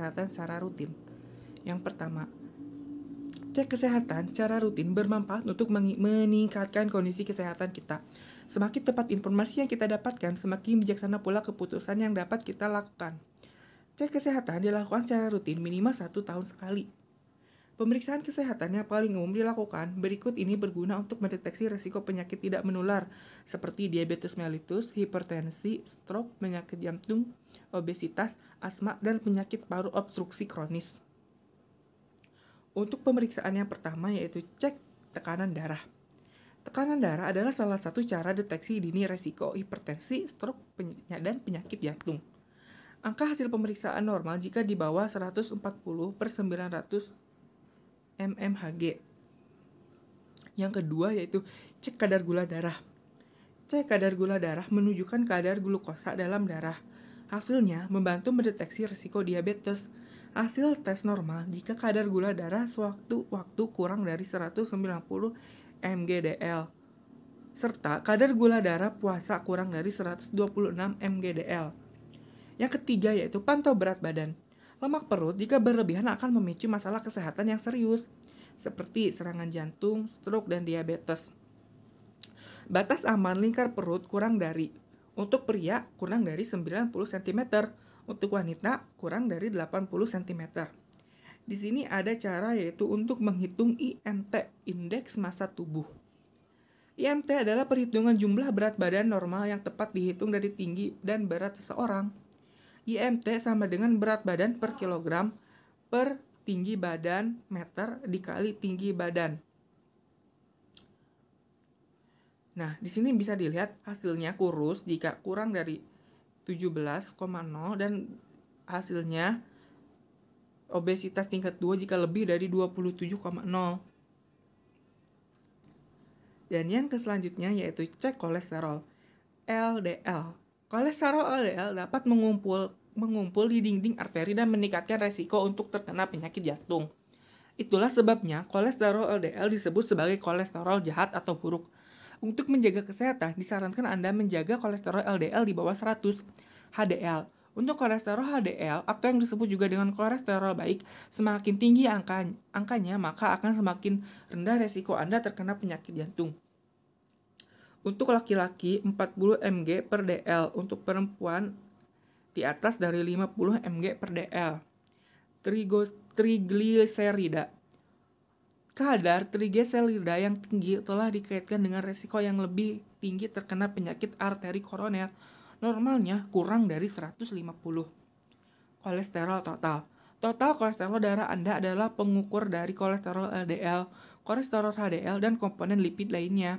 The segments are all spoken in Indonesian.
kesehatan secara rutin. Yang pertama, cek kesehatan secara rutin bermanfaat untuk meningkatkan kondisi kesehatan kita. Semakin tepat informasi yang kita dapatkan, semakin bijaksana pula keputusan yang dapat kita lakukan. Cek kesehatan dilakukan secara rutin minimal 1 tahun sekali. Pemeriksaan kesehatan yang paling umum dilakukan berikut ini berguna untuk mendeteksi risiko penyakit tidak menular seperti diabetes mellitus, hipertensi, stroke, penyakit jantung, obesitas, asma, dan penyakit paru obstruksi kronis. Untuk pemeriksaan yang pertama yaitu cek tekanan darah. Tekanan darah adalah salah satu cara deteksi dini risiko hipertensi, stroke, dan penyakit jantung. Angka hasil pemeriksaan normal jika di bawah 140/900 mmHg. Yang kedua yaitu cek kadar gula darah. Cek kadar gula darah menunjukkan kadar glukosa dalam darah. Hasilnya membantu mendeteksi risiko diabetes. Hasil tes normal jika kadar gula darah sewaktu-waktu kurang dari 190 mgdl. Serta kadar gula darah puasa kurang dari 126 mgdl. Yang ketiga yaitu pantau berat badan. Lemak perut jika berlebihan akan memicu masalah kesehatan yang serius, seperti serangan jantung, stroke, dan diabetes. Batas aman lingkar perut kurang dari, untuk pria kurang dari 90 cm, untuk wanita kurang dari 80 cm. Di sini ada cara yaitu untuk menghitung IMT, indeks massa tubuh. IMT adalah perhitungan jumlah berat badan normal yang tepat dihitung dari tinggi dan berat seseorang. IMT sama dengan berat badan per kilogram per tinggi badan meter dikali tinggi badan. Nah, di sini bisa dilihat hasilnya kurus jika kurang dari 17,0 dan hasilnya obesitas tingkat 2 jika lebih dari 27,0. Dan yang selanjutnya yaitu cek kolesterol LDL. Kolesterol LDL dapat mengumpul di dinding arteri dan meningkatkan resiko untuk terkena penyakit jantung. Itulah sebabnya kolesterol LDL disebut sebagai kolesterol jahat atau buruk. Untuk menjaga kesehatan, disarankan Anda menjaga kolesterol LDL di bawah 100 HDL. Untuk kolesterol HDL atau yang disebut juga dengan kolesterol baik, semakin tinggi angkanya maka akan semakin rendah resiko Anda terkena penyakit jantung. Untuk laki-laki 40 mg per dl, untuk perempuan di atas dari 50 mg per dl. Trigliserida. Kadar trigliserida yang tinggi telah dikaitkan dengan risiko yang lebih tinggi terkena penyakit arteri koroner. Normalnya kurang dari 150. Kolesterol total. Total kolesterol darah Anda adalah pengukur dari kolesterol LDL, kolesterol HDL, dan komponen lipid lainnya.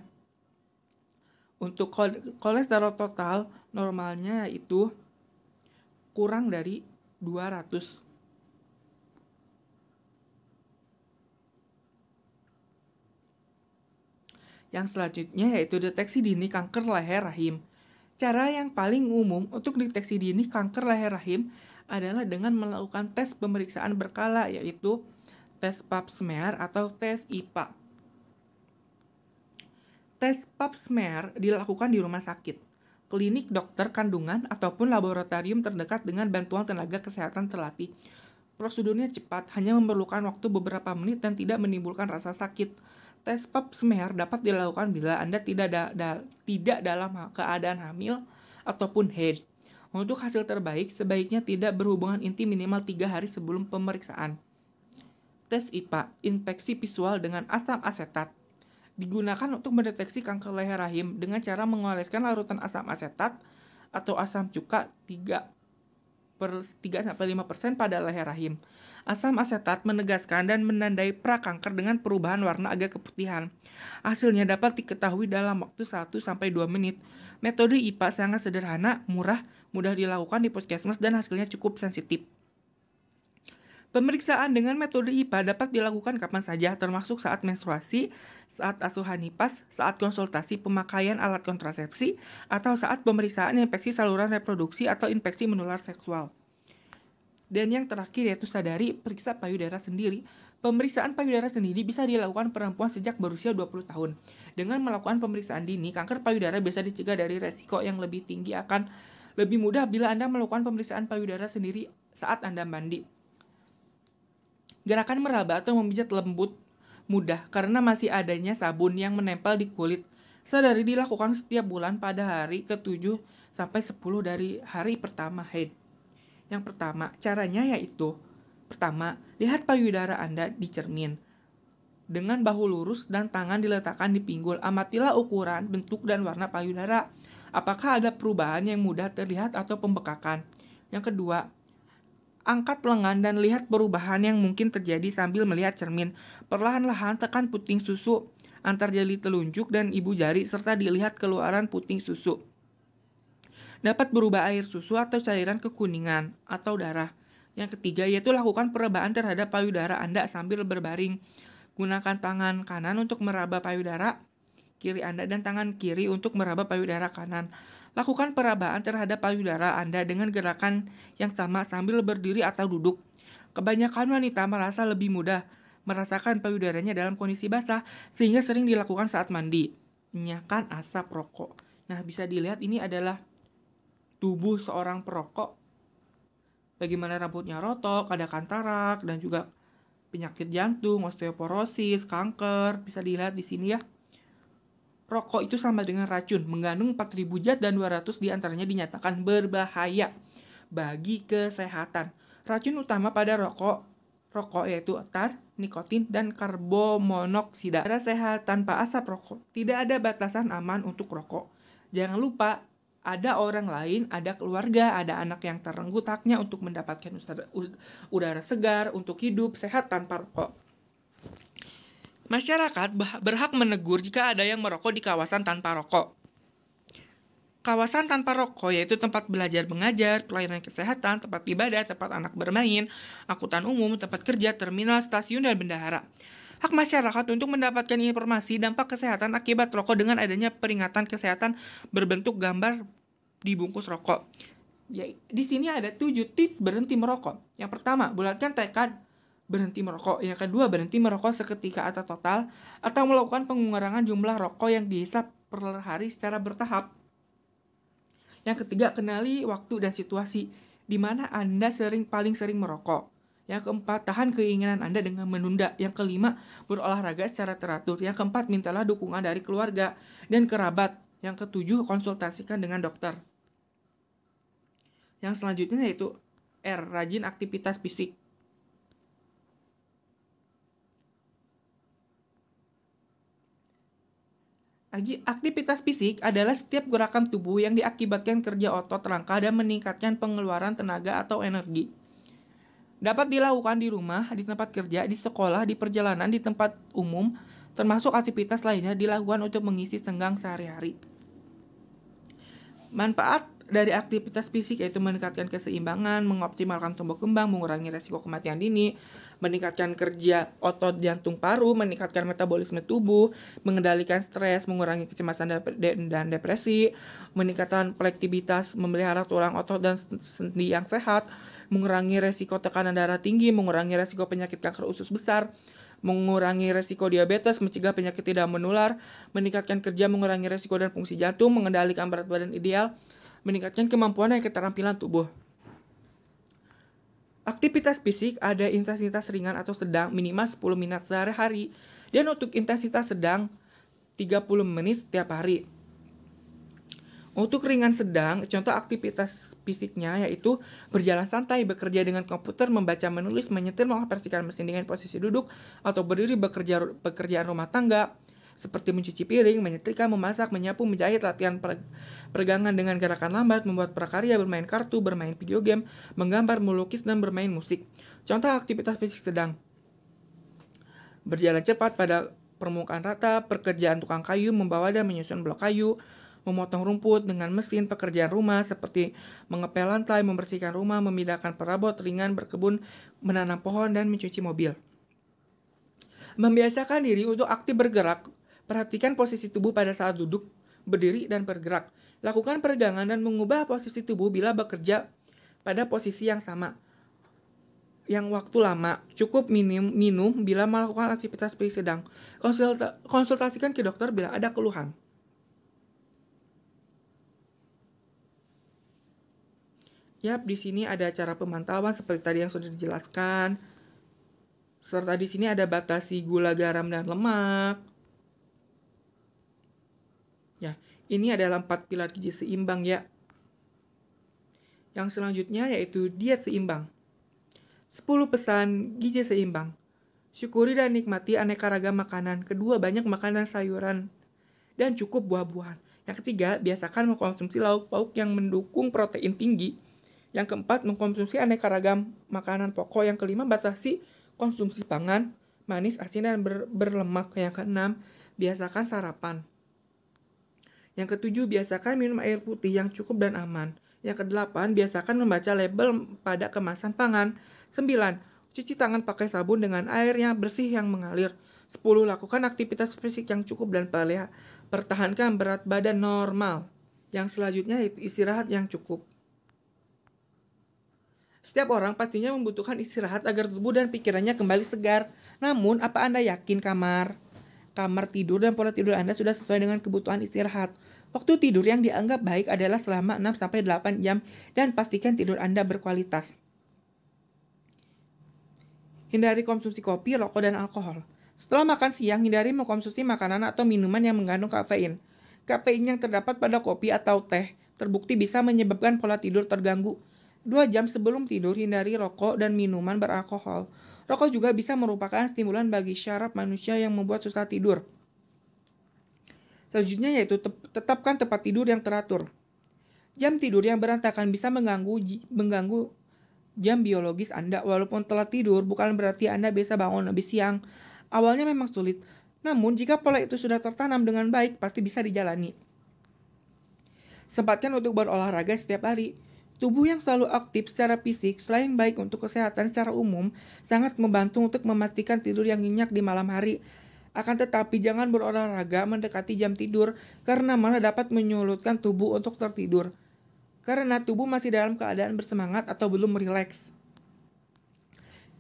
Untuk kolesterol total normalnya itu kurang dari 200. Yang selanjutnya yaitu deteksi dini kanker leher rahim. Cara yang paling umum untuk deteksi dini kanker leher rahim adalah dengan melakukan tes pemeriksaan berkala yaitu tes pap smear atau tes IPA. Tes pap smear dilakukan di rumah sakit, klinik dokter kandungan, ataupun laboratorium terdekat dengan bantuan tenaga kesehatan terlatih. Prosedurnya cepat, hanya memerlukan waktu beberapa menit dan tidak menimbulkan rasa sakit. Tes pap smear dapat dilakukan bila Anda tidak dalam keadaan hamil ataupun haid. Untuk hasil terbaik, sebaiknya tidak berhubungan intim minimal 3 hari sebelum pemeriksaan. Tes IPA, infeksi visual dengan asam asetat, digunakan untuk mendeteksi kanker leher rahim dengan cara mengoleskan larutan asam asetat atau asam cuka 3-5% pada leher rahim. Asam asetat menegaskan dan menandai prakanker dengan perubahan warna agak keputihan. Hasilnya dapat diketahui dalam waktu 1-2 menit. Metode IPA sangat sederhana, murah, mudah dilakukan di puskesmas dan hasilnya cukup sensitif. Pemeriksaan dengan metode IPA dapat dilakukan kapan saja, termasuk saat menstruasi, saat asuhan nifas, saat konsultasi pemakaian alat kontrasepsi, atau saat pemeriksaan infeksi saluran reproduksi atau infeksi menular seksual. Dan yang terakhir yaitu sadari, periksa payudara sendiri. Pemeriksaan payudara sendiri bisa dilakukan perempuan sejak berusia 20 tahun. Dengan melakukan pemeriksaan dini, kanker payudara bisa dicegah dari resiko yang lebih tinggi akan lebih mudah bila Anda melakukan pemeriksaan payudara sendiri saat Anda mandi. Gerakan meraba atau memijat lembut mudah karena masih adanya sabun yang menempel di kulit. Sadari dilakukan setiap bulan pada hari ke-7 sampai 10 dari hari pertama haid. Yang pertama, caranya yaitu pertama, lihat payudara Anda di cermin. Dengan bahu lurus dan tangan diletakkan di pinggul, amatilah ukuran, bentuk, dan warna payudara. Apakah ada perubahan yang mudah terlihat atau pembekakan? Yang kedua, angkat lengan dan lihat perubahan yang mungkin terjadi sambil melihat cermin. Perlahan-lahan tekan puting susu antar jari telunjuk dan ibu jari serta dilihat keluaran puting susu. Dapat berubah air susu atau cairan kekuningan atau darah. Yang ketiga yaitu lakukan perebaan terhadap payudara Anda sambil berbaring. Gunakan tangan kanan untuk meraba payudara kiri Anda dan tangan kiri untuk meraba payudara kanan. Lakukan perabaan terhadap payudara Anda dengan gerakan yang sama sambil berdiri atau duduk. Kebanyakan wanita merasa lebih mudah merasakan payudaranya dalam kondisi basah sehingga sering dilakukan saat mandi. Nyalakan asap rokok. Nah, bisa dilihat ini adalah tubuh seorang perokok. Bagaimana rambutnya rotok, ada kantarak, dan juga penyakit jantung, osteoporosis, kanker, bisa dilihat di sini ya. Rokok itu sama dengan racun, mengandung 4.000 zat dan 200 diantaranya dinyatakan berbahaya bagi kesehatan. Racun utama pada rokok yaitu tar, nikotin, dan karbomonoksida. Cara sehat tanpa asap rokok, tidak ada batasan aman untuk rokok. Jangan lupa, ada orang lain, ada keluarga, ada anak yang terenggut haknya untuk mendapatkan udara segar, untuk hidup sehat tanpa rokok. Masyarakat berhak menegur jika ada yang merokok di kawasan tanpa rokok. Kawasan tanpa rokok yaitu tempat belajar mengajar, pelayanan kesehatan, tempat ibadah, tempat anak bermain, angkutan umum, tempat kerja, terminal, stasiun, dan bendahara. Hak masyarakat untuk mendapatkan informasi dampak kesehatan akibat rokok dengan adanya peringatan kesehatan berbentuk gambar di bungkus rokok. Ya, di sini ada 7 tips berhenti merokok. Yang pertama, bulatkan tekad berhenti merokok. Yang kedua, berhenti merokok seketika atau total, atau melakukan pengurangan jumlah rokok yang dihisap per hari secara bertahap. Yang ketiga, kenali waktu dan situasi di mana Anda paling sering merokok. Yang keempat, tahan keinginan Anda dengan menunda. Yang kelima, berolahraga secara teratur. Yang keempat, mintalah dukungan dari keluarga dan kerabat. Yang ketujuh, konsultasikan dengan dokter. Yang selanjutnya yaitu R, rajin aktivitas fisik. Aktivitas fisik adalah setiap gerakan tubuh yang diakibatkan kerja otot rangka dan meningkatkan pengeluaran tenaga atau energi. Dapat dilakukan di rumah, di tempat kerja, di sekolah, di perjalanan, di tempat umum, termasuk aktivitas lainnya dilakukan untuk mengisi senggang sehari-hari. Manfaat dari aktivitas fisik yaitu meningkatkan keseimbangan, mengoptimalkan tumbuh kembang, mengurangi resiko kematian dini, meningkatkan kerja otot jantung paru, meningkatkan metabolisme tubuh, mengendalikan stres, mengurangi kecemasan dan depresi, meningkatkan fleksibilitas, memelihara tulang otot dan sendi yang sehat, mengurangi resiko tekanan darah tinggi, mengurangi resiko penyakit kanker usus besar, mengurangi resiko diabetes, mencegah penyakit tidak menular, meningkatkan kerja, mengurangi resiko dan fungsi jantung, mengendalikan berat badan ideal, meningkatkan kemampuan dan keterampilan tubuh. Aktivitas fisik ada intensitas ringan atau sedang minimal 10 menit sehari-hari dan untuk intensitas sedang 30 menit setiap hari. Untuk ringan sedang, contoh aktivitas fisiknya yaitu berjalan santai, bekerja dengan komputer, membaca, menulis, menyetir, mengoperasikan mesin dengan posisi duduk, atau berdiri pekerjaan rumah tangga, seperti mencuci piring, menyetrika, memasak, menyapu, menjahit, latihan peregangan dengan gerakan lambat, membuat prakarya, bermain kartu, bermain video game, menggambar, melukis, dan bermain musik. Contoh aktivitas fisik sedang: berjalan cepat pada permukaan rata, pekerjaan tukang kayu, membawa dan menyusun blok kayu, memotong rumput dengan mesin, pekerjaan rumah seperti mengepel lantai, membersihkan rumah, memindahkan perabot ringan, berkebun, menanam pohon, dan mencuci mobil. Membiasakan diri untuk aktif bergerak. Perhatikan posisi tubuh pada saat duduk, berdiri, dan bergerak. Lakukan peregangan dan mengubah posisi tubuh bila bekerja pada posisi yang sama. Yang waktu lama, cukup minum bila melakukan aktivitas fisik sedang. Konsultasikan ke dokter bila ada keluhan. Yap, di sini ada cara pemantauan seperti tadi yang sudah dijelaskan. Serta di sini ada batasi gula, garam, dan lemak. Ya, ini adalah 4 pilar gizi seimbang ya. Yang selanjutnya yaitu diet seimbang. 10 pesan gizi seimbang. Syukuri dan nikmati aneka ragam makanan. Kedua, banyak makanan sayuran dan cukup buah-buahan. Yang ketiga, biasakan mengkonsumsi lauk pauk yang mendukung protein tinggi. Yang keempat, mengkonsumsi aneka ragam makanan pokok. Yang kelima, batasi konsumsi pangan manis, asin, dan berlemak. Yang keenam, biasakan sarapan. Yang ketujuh, biasakan minum air putih yang cukup dan aman. Yang kedelapan, biasakan membaca label pada kemasan pangan. 9. Cuci tangan pakai sabun dengan air yang bersih yang mengalir. 10. Lakukan aktivitas fisik yang cukup dan pertahankan berat badan normal. Yang selanjutnya yaitu istirahat yang cukup. Setiap orang pastinya membutuhkan istirahat agar tubuh dan pikirannya kembali segar. Namun, apa Anda yakin kamar tidur dan pola tidur Anda sudah sesuai dengan kebutuhan istirahat? Waktu tidur yang dianggap baik adalah selama 6-8 jam dan pastikan tidur Anda berkualitas. Hindari konsumsi kopi, rokok, dan alkohol. Setelah makan siang, hindari mengkonsumsi makanan atau minuman yang mengandung kafein. Kafein yang terdapat pada kopi atau teh terbukti bisa menyebabkan pola tidur terganggu. 2 jam sebelum tidur, hindari rokok dan minuman beralkohol. Rokok juga bisa merupakan stimulan bagi syaraf manusia yang membuat susah tidur. Selanjutnya yaitu tetapkan tempat tidur yang teratur. Jam tidur yang berantakan bisa mengganggu jam biologis Anda. Walaupun telah tidur, bukan berarti Anda bisa bangun lebih siang. Awalnya memang sulit, namun jika pola itu sudah tertanam dengan baik, pasti bisa dijalani. Sempatkan untuk berolahraga setiap hari. Tubuh yang selalu aktif secara fisik, selain baik untuk kesehatan secara umum, sangat membantu untuk memastikan tidur yang nyenyak di malam hari. Akan tetapi, jangan berolahraga mendekati jam tidur, karena malah dapat menyulitkan tubuh untuk tertidur. Karena tubuh masih dalam keadaan bersemangat atau belum rileks.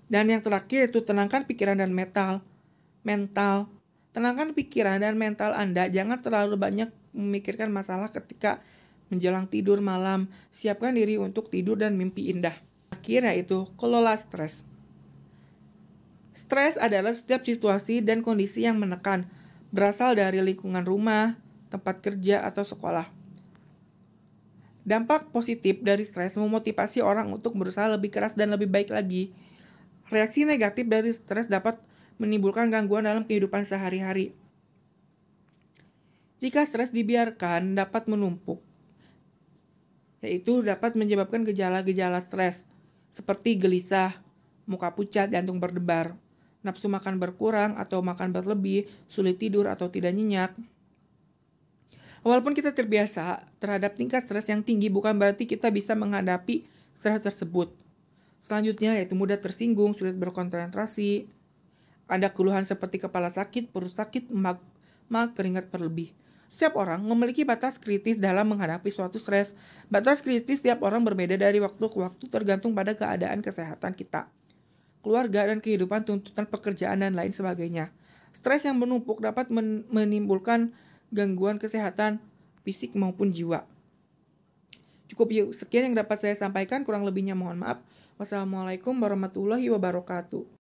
Dan yang terakhir itu tenangkan pikiran dan mental. Tenangkan pikiran dan mental Anda, jangan terlalu banyak memikirkan masalah ketika menjelang tidur malam. Siapkan diri untuk tidur dan mimpi indah. Akhirnya itu, kelola stres. Stres adalah setiap situasi dan kondisi yang menekan, berasal dari lingkungan rumah, tempat kerja, atau sekolah. Dampak positif dari stres memotivasi orang untuk berusaha lebih keras dan lebih baik lagi. Reaksi negatif dari stres dapat menimbulkan gangguan dalam kehidupan sehari-hari. Jika stres dibiarkan dapat menumpuk, yaitu dapat menyebabkan gejala-gejala stres, seperti gelisah, muka pucat, jantung berdebar, nafsu makan berkurang atau makan berlebih, sulit tidur atau tidak nyenyak. Walaupun kita terbiasa terhadap tingkat stres yang tinggi, bukan berarti kita bisa menghadapi stres tersebut. Selanjutnya yaitu mudah tersinggung, sulit berkonsentrasi, ada keluhan seperti kepala sakit, perut sakit, keringat berlebih. Setiap orang memiliki batas kritis dalam menghadapi suatu stres. Batas kritis setiap orang berbeda dari waktu ke waktu tergantung pada keadaan kesehatan kita, keluarga, dan kehidupan, tuntutan pekerjaan, dan lain sebagainya. Stres yang menumpuk dapat menimbulkan gangguan kesehatan fisik maupun jiwa. Cukup sekian yang dapat saya sampaikan, kurang lebihnya mohon maaf. Wassalamualaikum warahmatullahi wabarakatuh.